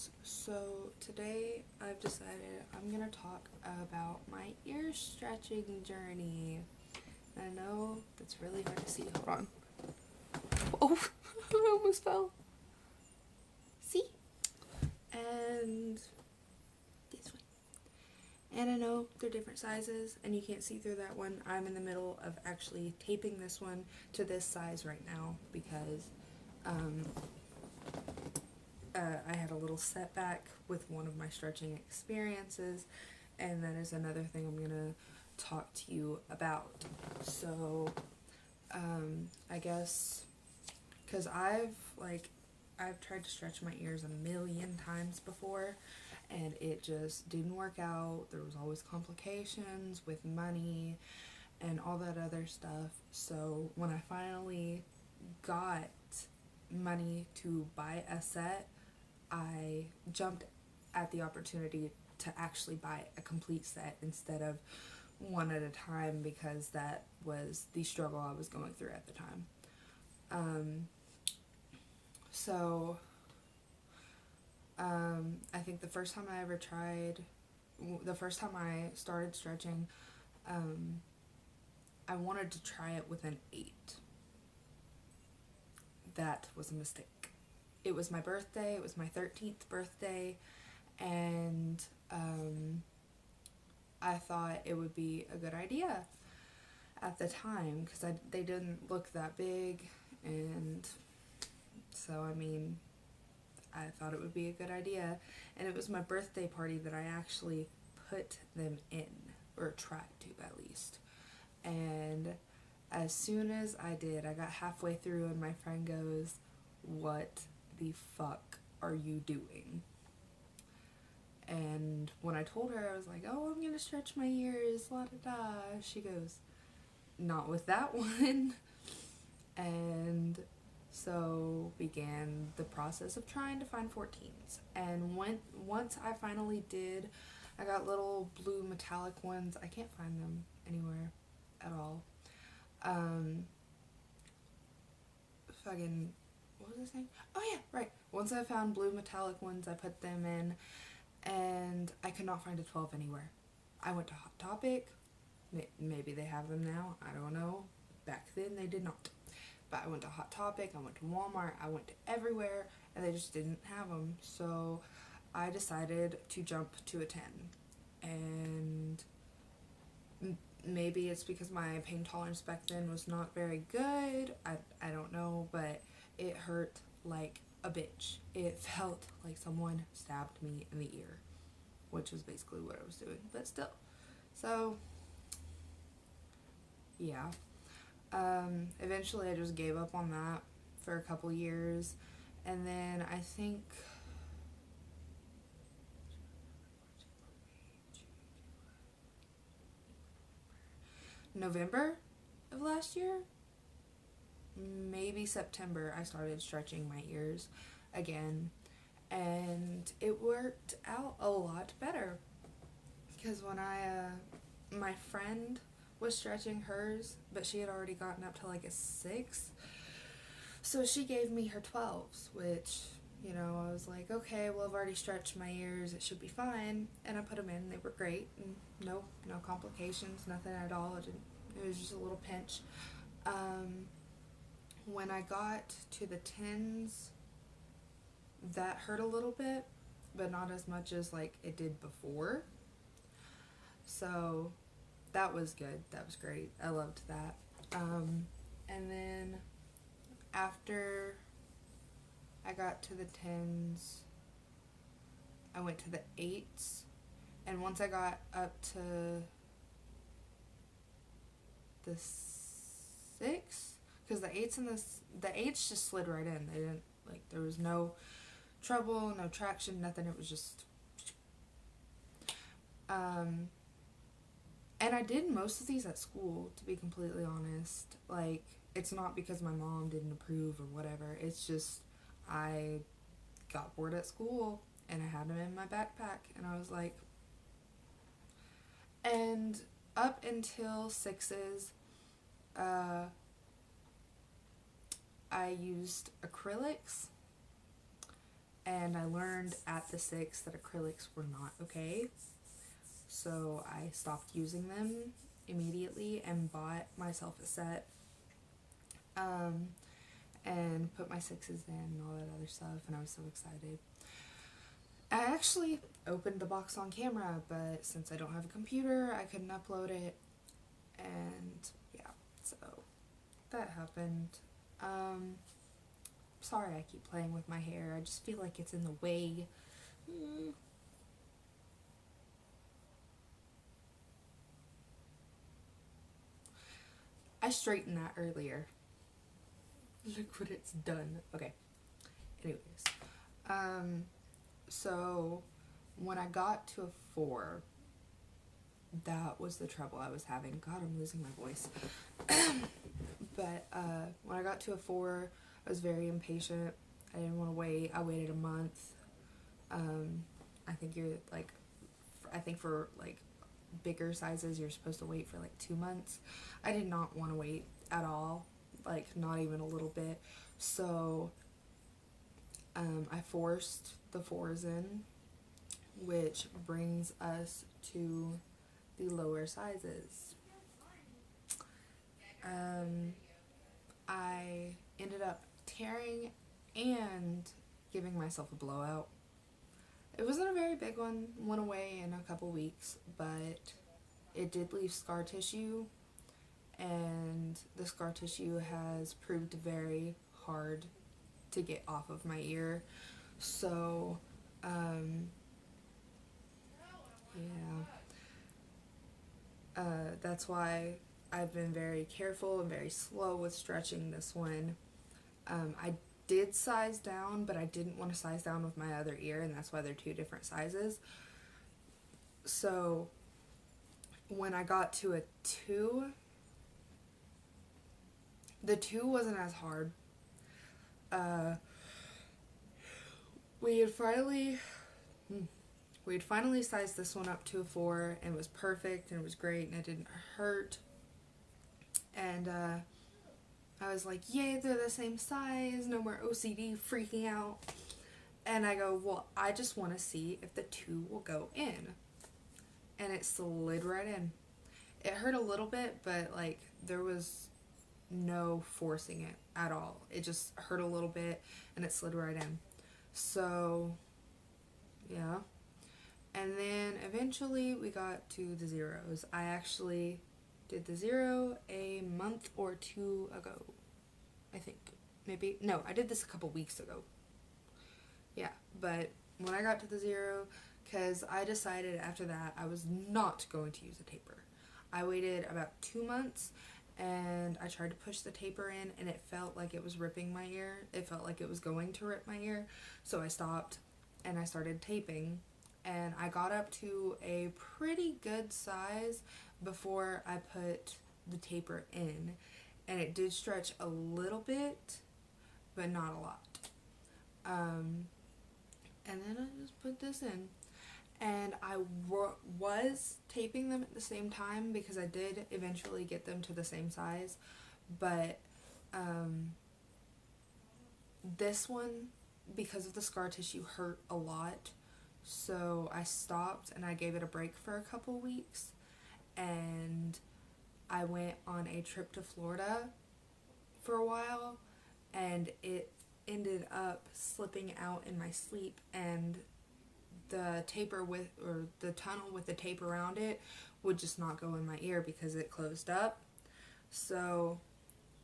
friends. So today I've decided I'm gonna talk about my ear stretching journey. I know that's really hard to see. Hold on. Oh, I almost fell. See? And this one. And I know they're different sizes and you can't see through that one. I'm in the middle of actually taping this one to this size right now because I had a little setback with one of my stretching experiences, and that is another thing I'm gonna talk to you about. So, I guess, because I've tried to stretch my ears a million times before, and it just didn't work out. There was always complications with money and all that other stuff. So, when I finally got money to buy a set, I jumped at the opportunity to actually buy a complete set instead of one at a time because that was the struggle I was going through at the time. Um, so, I think the first time I started stretching, I wanted to try it with an 8. That was a mistake. It was my birthday, it was my 13th birthday, and I thought it would be a good idea at the time because they didn't look that big, and so I thought it would be a good idea, and it was my birthday party that I actually put them in, or tried to at least. And as soon as I did, I got halfway through and my friend goes, "What the fuck are you doing?" And when I told her, I was like, "Oh, I'm gonna stretch my ears, la da da," she goes, "Not with that one." And so began the process of trying to find 14s. And once I finally did, I got little blue metallic ones. I can't find them anywhere at all. Fucking, what was I saying? Oh yeah, right. Once I found blue metallic ones, I put them in, and I could not find a 12 anywhere. I went to Hot Topic. Maybe they have them now. I don't know. Back then they did not. But I went to Hot Topic, I went to Walmart, I went to everywhere, and they just didn't have them. So I decided to jump to a 10. And maybe it's because my pain tolerance back then was not very good. I don't know, but it hurt like a bitch. It felt like someone stabbed me in the ear, which was basically what I was doing, but still. So, yeah. Eventually I just gave up on that for a couple years, and then I think November of last year, maybe September, I started stretching my ears again, and it worked out a lot better because when my friend was stretching hers, but she had already gotten up to like a 6, so she gave me her 12s, which, I was like, okay, well, I've already stretched my ears, it should be fine. And I put them in, they were great, and no complications, nothing at all. It was just a little pinch. When I got to the 10s, that hurt a little bit, but not as much as like it did before. So that was good. That was great. I loved that. And then after I got to the 10s, I went to the 8s, and once I got up to the 6, because the 8s just slid right in. They didn't, like, there was no trouble, no traction, nothing. It was just and I did most of these at school, to be completely honest. Like, it's not because my mom didn't approve or whatever. It's just I got bored at school and I had them in my backpack, and I was like, and up until 6s, I used acrylics, and I learned at the 6 that acrylics were not okay. So I stopped using them immediately and bought myself a set, and put my 6s in and all that other stuff, and I was so excited. I actually opened the box on camera, but since I don't have a computer, I couldn't upload it, and yeah, so that happened. Sorry I keep playing with my hair, I just feel like it's in the way. I straightened that earlier. Look what it's done. Okay. Anyways. So when I got to a 4, that was the trouble I was having. God, I'm losing my voice. But when I got to a 4, I was very impatient. I didn't want to wait. I waited a month. I think for like bigger sizes you're supposed to wait for like 2 months. I did not want to wait at all, like not even a little bit. So I forced the 4s in, which brings us to the lower sizes. I ended up tearing and giving myself a blowout. It wasn't a very big one, went away in a couple weeks, but it did leave scar tissue, and the scar tissue has proved very hard to get off of my ear. So, that's why I've been very careful and very slow with stretching this one. I did size down, but I didn't want to size down with my other ear, and that's why they're 2 different sizes. So when I got to a 2, the 2 wasn't as hard. We had finally sized this one up to a 4, and it was perfect, and it was great, and it didn't hurt. And I was like, yay, they're the same size, no more OCD freaking out. And I go, well, I just want to see if the 2 will go in. And it slid right in. It hurt a little bit, but like there was no forcing it at all. It just hurt a little bit and it slid right in. So yeah. And then eventually we got to the 0s. I actually did the 0 a month or 2 ago, I think. Maybe, no, I did this a couple weeks ago. Yeah, but when I got to the 0, because I decided after that I was not going to use a taper. I waited about 2 months, and I tried to push the taper in, and it felt like it was ripping my ear. It felt like it was going to rip my ear, so I stopped, and I started taping, and I got up to a pretty good size before I put the taper in, and it did stretch a little bit, but not a lot. And then I just put this in, and I was taping them at the same time because I did eventually get them to the same size, but this one, because of the scar tissue, hurt a lot, so I stopped and I gave it a break for a couple weeks, and I went on a trip to Florida for a while, and it ended up slipping out in my sleep, and the tunnel with the tape around it would just not go in my ear because it closed up. So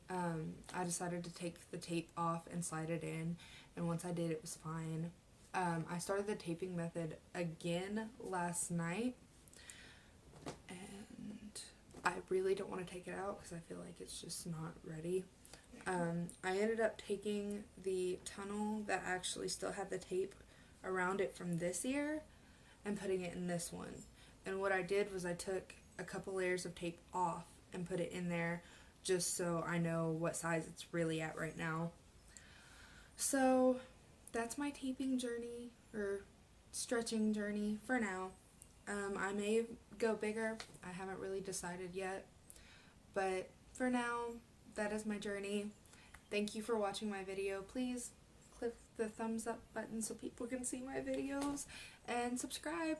I decided to take the tape off and slide it in, and once I did, it was fine. I started the taping method again last night, and I really don't want to take it out because I feel like it's just not ready. I ended up taking the tunnel that actually still had the tape around it from this ear and putting it in this one. And what I did was I took a couple layers of tape off and put it in there just so I know what size it's really at right now. So that's my taping journey, or stretching journey for now. I may go bigger. I haven't really decided yet. But for now, that is my journey. Thank you for watching my video. Please click the thumbs up button so people can see my videos, and subscribe.